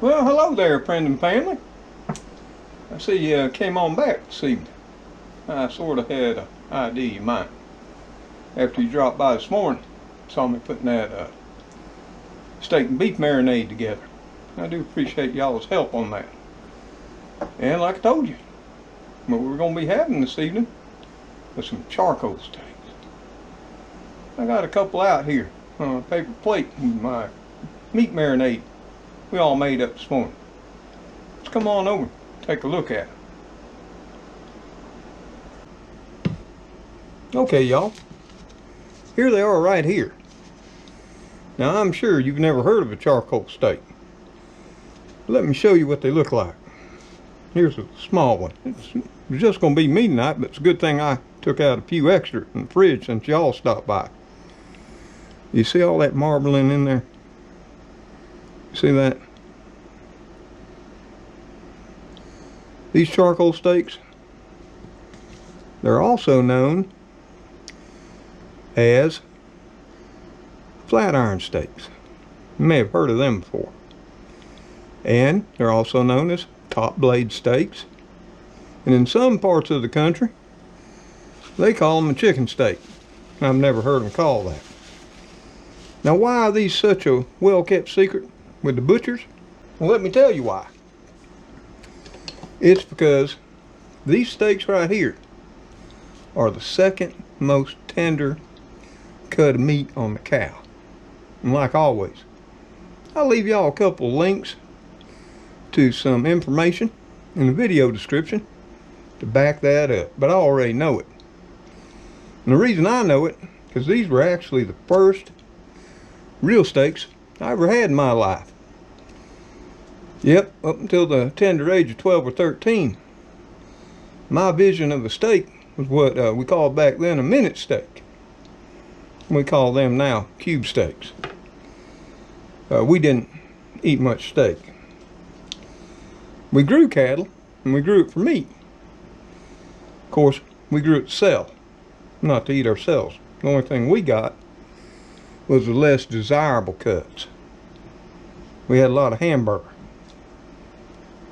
Well, hello there, friend and family. I see you came on back this evening. I sort of had an idea in mind. After you dropped by this morning, saw me putting that steak and beef marinade together. I do appreciate y'all's help on that. And like I told you, what we're going to be having this evening is some charcoal steaks. I got a couple out here on a paper plate with my meat marinade we all made up this morning. Let's come on over and take a look at it. Okay, y'all. Here they are right here. Now, I'm sure you've never heard of a charcoal steak. Let me show you what they look like. Here's a small one. It's just going to be me tonight, but it's a good thing I took out a few extra in the fridge since y'all stopped by. You see all that marbling in there? See that? These charcoal steaks, they're also known as flat iron steaks. You may have heard of them before. And they're also known as top blade steaks. And in some parts of the country, they call them a chicken steak. I've never heard them called that. Now, why are these such a well-kept secret with the butchers? Well, let me tell you why. It's because these steaks right here are the second most tender cut of meat on the cow. And like always, I'll leave y'all a couple of links to some information in the video description to back that up, but I already know it. And the reason I know it, because these were actually the first real steaks I ever had in my life. Yep, up until the tender age of 12 or 13, my vision of a steak was what we called back then a minute steak. We call them now cube steaks. We didn't eat much steak. We grew cattle, and we grew it for meat. Of course, we grew it to sell, not to eat ourselves. The only thing we got was the less desirable cuts. We had a lot of hamburger.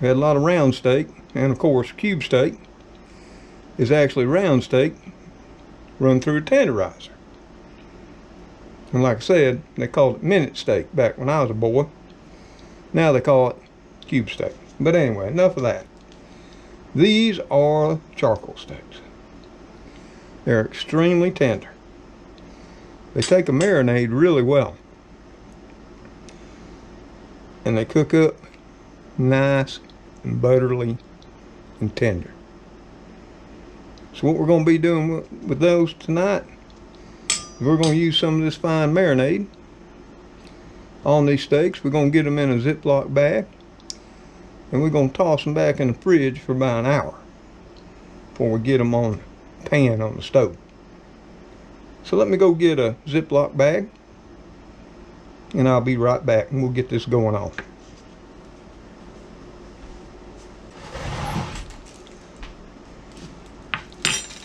We had a lot of round steak, and of course, cube steak is actually round steak run through a tenderizer. And like I said, they called it minute steak back when I was a boy. Now they call it cube steak. But anyway, enough of that. These are charcoal steaks. They're extremely tender. They take a marinade really well. And they cook up nice and butterly and tender. So what we're going to be doing with those tonight, we're going to use some of this fine marinade on these steaks. We're going to get them in a Ziploc bag, and we're going to toss them back in the fridge for about an hour before we get them on the pan on the stove. So let me go get a Ziploc bag, and I'll be right back, and we'll get this going on.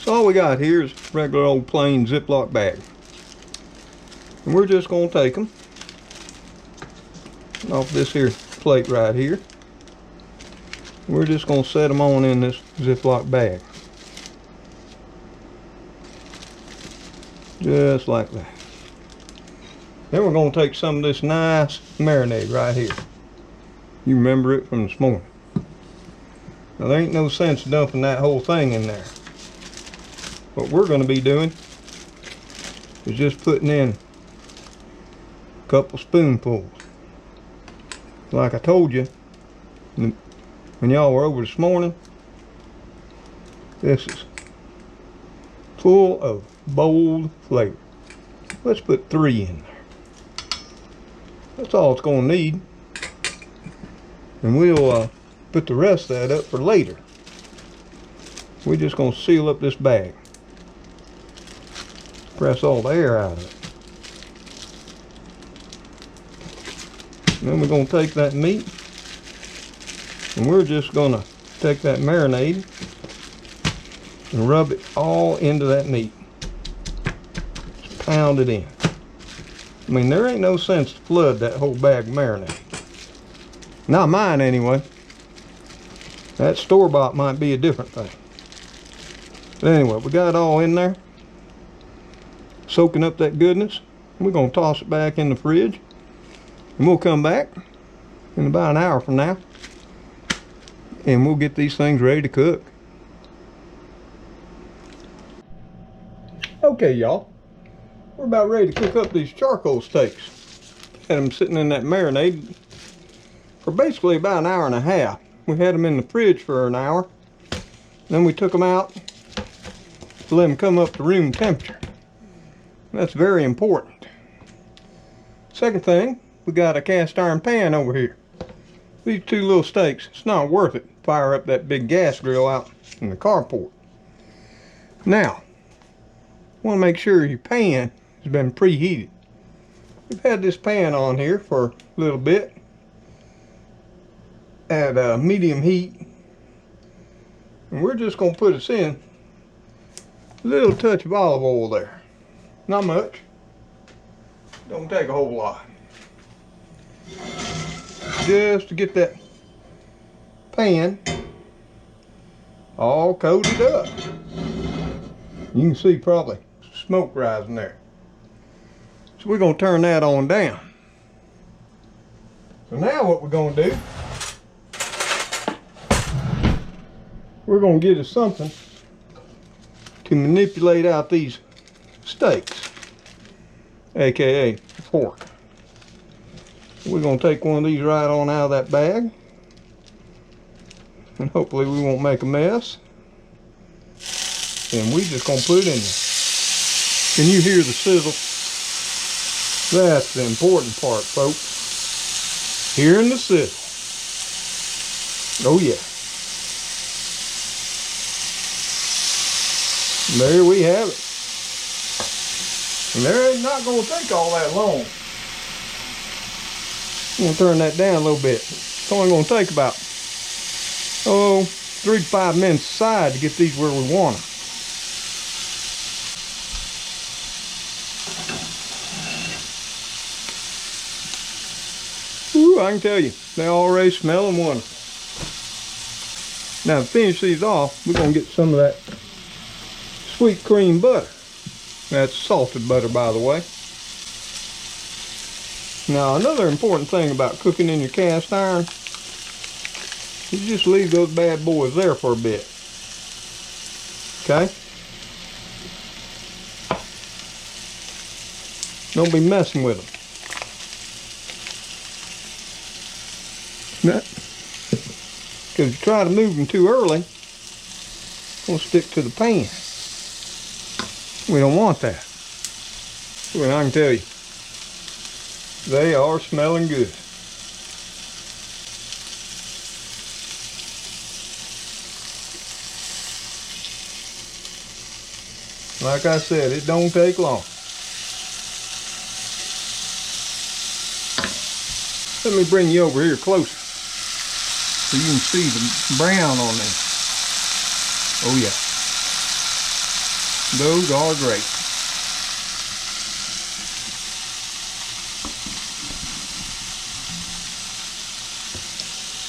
So all we got here is a regular old plain Ziploc bag. And we're just going to take them off this here plate right here. We're just going to set them on in this Ziploc bag. Just like that. Then we're going to take some of this nice marinade right here. You remember it from this morning. Now there ain't no sense dumping that whole thing in there. What we're going to be doing is just putting in a couple spoonfuls. Like I told you when y'all were over this morning, this is full of bold flavor. Let's put 3 in there. That's all it's going to need. And we'll put the rest of that up for later. We're just going to seal up this bag. Press all the air out of it. And then we're going to take that meat, and we're just going to take that marinade and rub it all into that meat. Just pound it in. I mean, there ain't no sense to flood that whole bag of marinade. Not mine anyway. That store-bought might be a different thing. But anyway, we got it all in there, soaking up that goodness. We're gonna toss it back in the fridge, and we'll come back in about an hour from now, and we'll get these things ready to cook. Okay, y'all, we're about ready to cook up these charcoal steaks. Had them sitting in that marinade for basically about an hour and a half. We had them in the fridge for an hour, then we took them out to let them come up to room temperature. That's very important. Second thing, we got a cast iron pan over here. These two little steaks, it's not worth it. Fire up that big gas grill out in the carport. Now, want to make sure your pan has been preheated. We've had this pan on here for a little bit at medium heat, and we're just going to put us in a little touch of olive oil there. Not much. Don't take a whole lot. Just to get that pan all coated up. You can see probably smoke rising there. So we're going to turn that on down. So now what we're going to do, we're going to get us something to manipulate out these steaks, aka a fork. We're going to take one of these right on out of that bag, and hopefully we won't make a mess. And we just going to put it in there. Can you hear the sizzle? That's the important part, folks. Hearing the sizzle. Oh yeah. There we have it. And there ain't not going to take all that long. I'm going to turn that down a little bit. It's only going to take about, 3 to 5 minutes aside to get these where we want them. Ooh, I can tell you, they're already smelling wonderful. Now to finish these off, we're going to get some of that sweet cream butter. That's salted butter, by the way. Now another important thing about cooking in your cast iron, you just leave those bad boys there for a bit. Okay? Don't be messing with them. Because if you try to move them too early, it's going to stick to the pan. We don't want that. Well, I can tell you, they are smelling good. Like I said, it don't take long. Let me bring you over here closer so you can see the brown on them. Oh yeah. Those are great.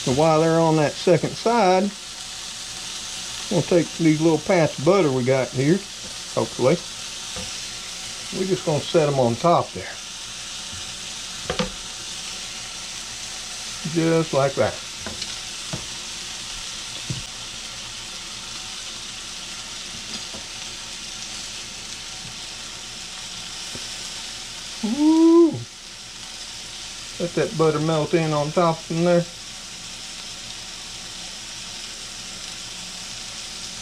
So while they're on that second side, we'll take these little pats of butter we got here, hopefully. We're just going to set them on top there. Just like that. Ooh. Let that butter melt in on top from there.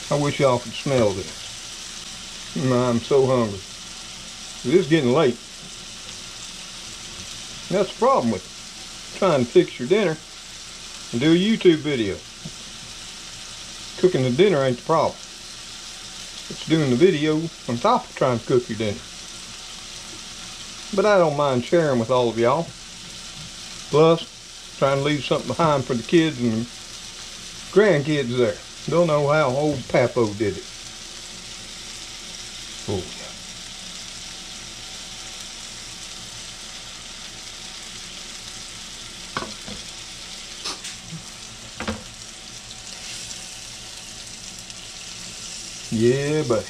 I wish y'all could smell this. I'm so hungry. It is getting late. That's the problem with it. Trying to fix your dinner and do a YouTube video. Cooking the dinner ain't the problem. It's doing the video on top of trying to cook your dinner. But I don't mind sharing with all of y'all. Plus, trying to leave something behind for the kids and the grandkids there. They'll know how old Papo did it. Oh yeah. Yeah, buddy.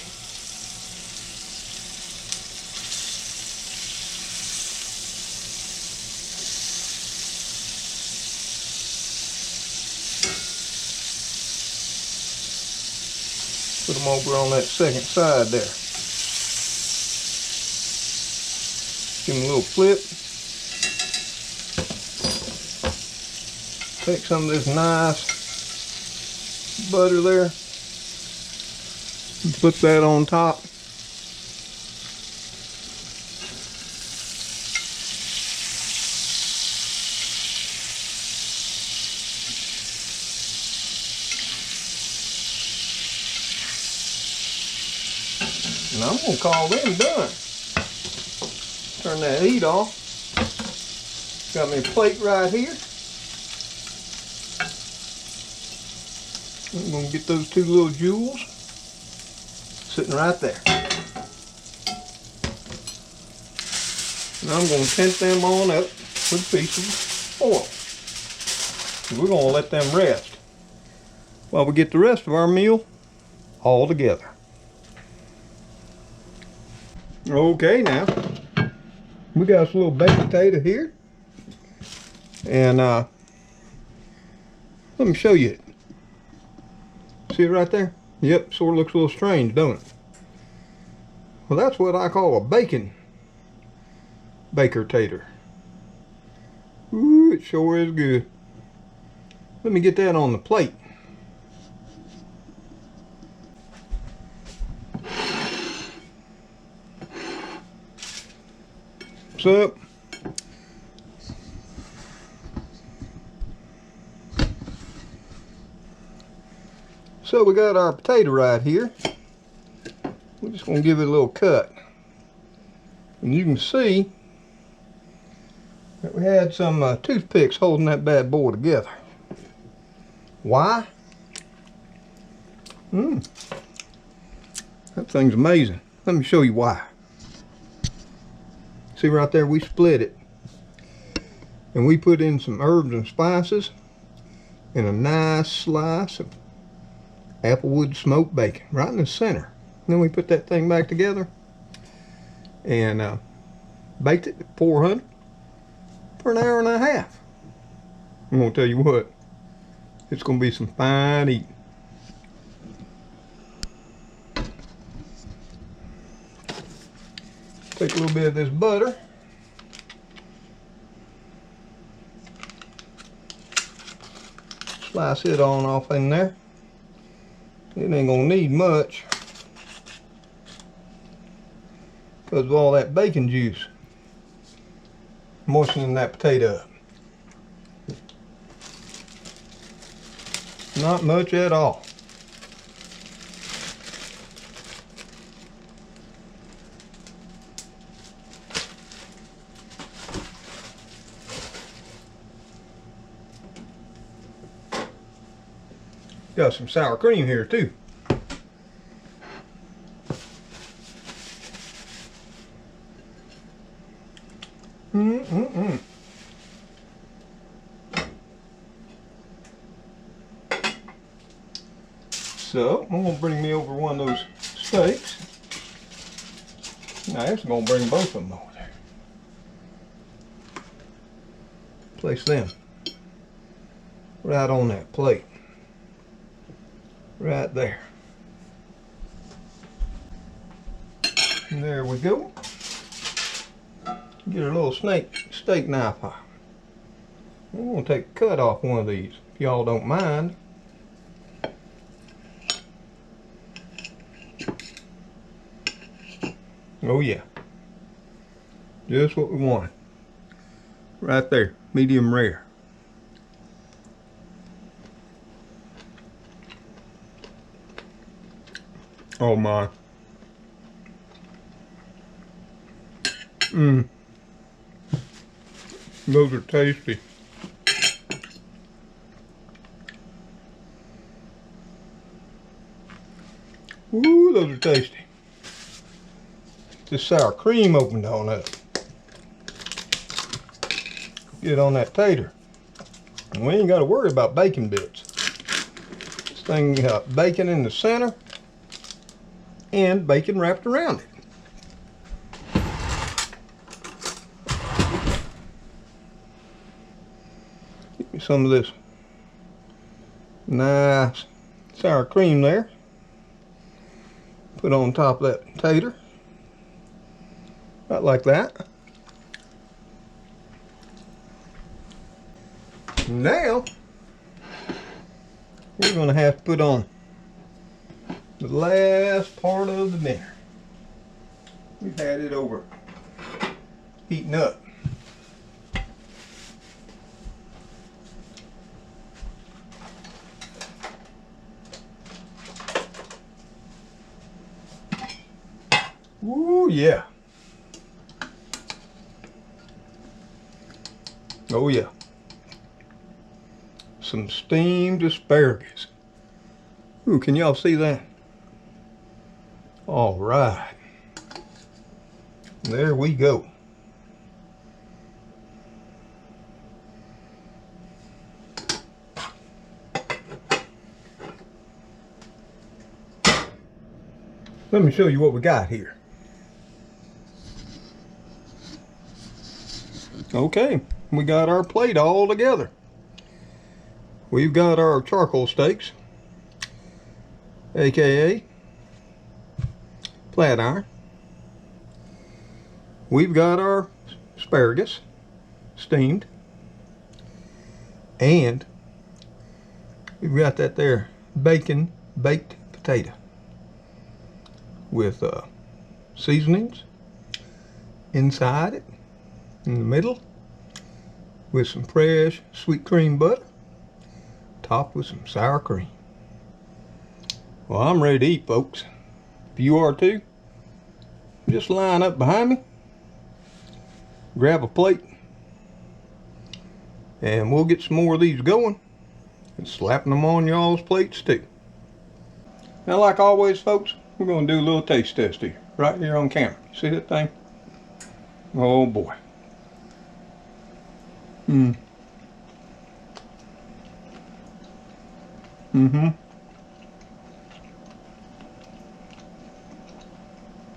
Put them over on that second side there. Give them a little flip. Take some of this nice butter there. Put that on top. And I'm gonna call them done. Turn that heat off. Got me a plate right here. I'm gonna get those two little jewels sitting right there. And I'm gonna tint them on up with a piece of foil. We're gonna let them rest while we get the rest of our meal all together. Okay, now we got a little baked potato here, and let me show you it. See it right there? Yep, sort of looks a little strange, don't it? Well, that's what I call a bacon baker tater. Ooh, it sure is good. Let me get that on the plate. What's up? So we got our potato right here. We're just going to give it a little cut. And you can see that we had some toothpicks holding that bad boy together. Why? That thing's amazing. Let me show you why. See right there, we split it. And we put in some herbs and spices and a nice slice of applewood smoked bacon right in the center. And then we put that thing back together and baked it at 400 for an hour and a half. I'm gonna tell you what, it's gonna be some fine eating. Take a little bit of this butter. Slice it on off in there. It ain't gonna need much because of all that bacon juice moistening that potato up. Not much at all. Got some sour cream here too. So I'm gonna bring me over one of those steaks. Now I'm gonna bring both of them over there. Place them right on that plate. Right there. And there we go. Get a little steak knife out. I'm gonna take a cut off one of these, if y'all don't mind. Oh yeah. Just what we want. Right there, medium rare. Oh my. Those are tasty. Ooh, those are tasty. This sour cream opened on up. Get on that tater. And we ain't got to worry about bacon bits. This thing got bacon in the center and bacon wrapped around it. Get me some of this nice sour cream there. Put on top of that tater. Right like that. Now, we're going to have to put on the last part of the dinner. We've had it over heating up. Woo, yeah. Oh, yeah. Some steamed asparagus. Ooh, can y'all see that? All right. There we go. Let me show you what we got here. Okay, we got our plate all together. We've got our charcoal steaks, aka flat iron. We've got our asparagus, steamed, and we've got that there bacon baked potato with seasonings inside it, in the middle, with some fresh sweet cream butter, topped with some sour cream. Well, I'm ready to eat, folks. If you are too, just line up behind me, grab a plate, and we'll get some more of these going and slapping them on y'all's plates too. Now, like always, folks, we're going to do a little taste test here, right here on camera. See that thing? Oh boy.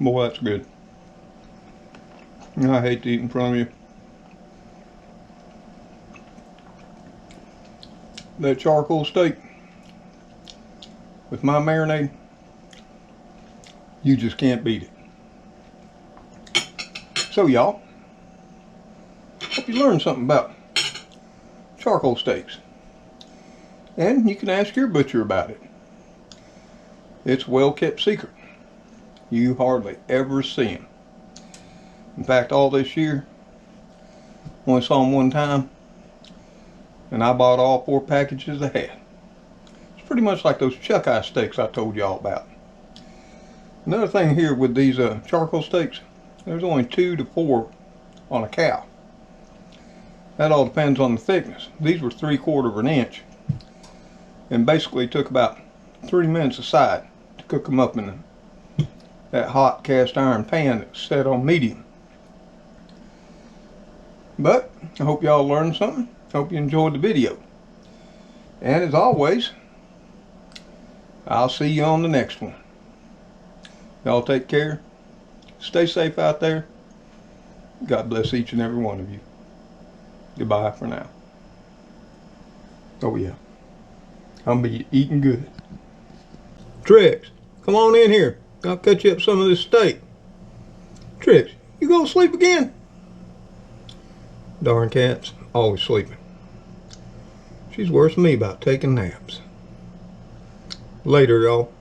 Boy, that's good. I hate to eat in front of you. That charcoal steak with my marinade, you just can't beat it. So y'all, hope you learned something about charcoal steaks. And you can ask your butcher about it. It's a well-kept secret. You hardly ever see them. In fact, all this year, only saw them one time, and I bought all 4 packages they had. It's pretty much like those chuck eye steaks I told y'all about. Another thing here with these charcoal steaks, there's only 2 to 4 on a cow. That all depends on the thickness. These were 3/4 of an inch, and basically took about 3 minutes a side to cook them up in that hot cast iron pan that's set on medium. But I hope y'all learned something. Hope you enjoyed the video. And as always, I'll see you on the next one. Y'all take care. Stay safe out there. God bless each and every one of you. Goodbye for now. Oh yeah. I'm be eating good. Trix, come on in here. I'll cut you up some of this steak. Trix, you go to sleep again? Darn cat's always sleeping. She's worse than me about taking naps. Later, y'all.